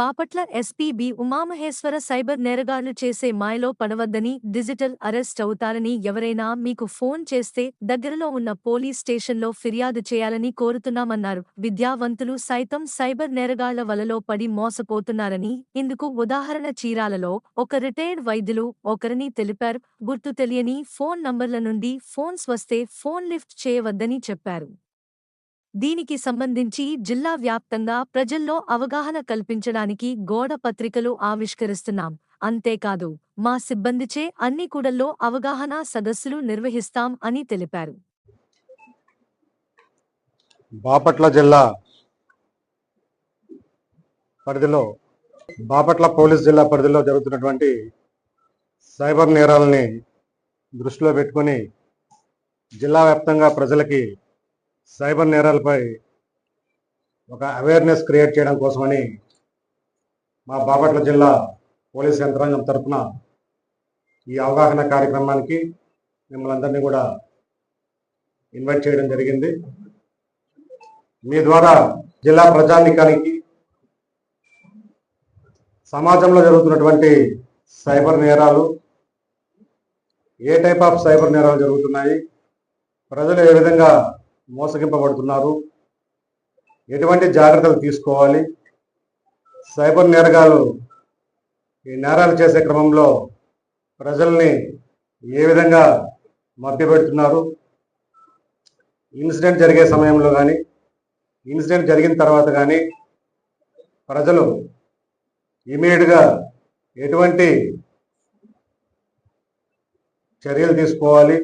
Bapatla SP B Umamaheswara cyber నేరగాళ్లు చేసే మాయలో పడవద్దని డిజిటల్ అరెస్ట్ అవుతారని ఎవరైనా మీకు ఫోన్ చేస్తే దగ్గరలో ఉన్న పోలీస్ స్టేషన్లో ఫిర్యాదు చేయాలని కోరుతున్నామన్నారు. విద్యావంతులు సైతం సైబర్ నేరగాళ్ల వలలో పడి మోసపోతున్నారని ఇందుకు ఉదాహరణ చీరాలలో ఒక రిటైర్డ్ వైద్యులు ఒకరిని తెలిపారు. గుర్తు తెలియని ఫోన్ నంబర్ల నుండి ఫోన్స్ వస్తే ఫోన్ లిఫ్ట్ చేయవద్దని చెప్పారు. దీనికి సంబంధించి జిల్లా వ్యాప్తంగా ప్రజల్లో అవగాహన కల్పించడానికి గోడ పత్రికలు ఆవిష్కరిస్తున్నాం. అంతేకాదు మా సిబ్బందిచే అన్ని కూడల్లో అవగాహన సదస్సులు నిర్వహిస్తాం అని తెలిపారు. బాపట్ల జిల్లా పరిధిలో బాపట్ల పోలీస్ జిల్లా పరిధిలో జరుగుతున్నటువంటి సైబర్ నేరాలని దృష్టిలో పెట్టుకొని జిల్లా వ్యాప్తంగా ప్రజలకి సైబర్ నేరాలపై ఒక అవేర్నెస్ క్రియేట్ చేయడం కోసమని మా బాపట్ల జిల్లా పోలీస్ యంత్రాంగం తరఫున ఈ అవగాహన కార్యక్రమానికి మిమ్మల్ని అందరినీ కూడా ఇన్వైట్ చేయడం జరిగింది. మీ ద్వారా జిల్లా ప్రజానీకానికి సమాజంలో జరుగుతున్నటువంటి సైబర్ నేరాలు, ఏ టైప్ ఆఫ్ సైబర్ నేరాలు జరుగుతున్నాయి, ప్రజలు ఏ విధంగా మోసగింపబడుతున్నారు, ఎటువంటి జాగ్రత్తలు తీసుకోవాలి, సైబర్ నేరగాలు ఈ నేరాలు చేసే క్రమంలో ప్రజల్ని ఏ విధంగా మభ్యపెడుతున్నారు, ఇన్సిడెంట్ జరిగే సమయంలో కానీ ఇన్సిడెంట్ జరిగిన తర్వాత కానీ ప్రజలు ఇమీడియట్గా ఎటువంటి చర్యలు తీసుకోవాలి,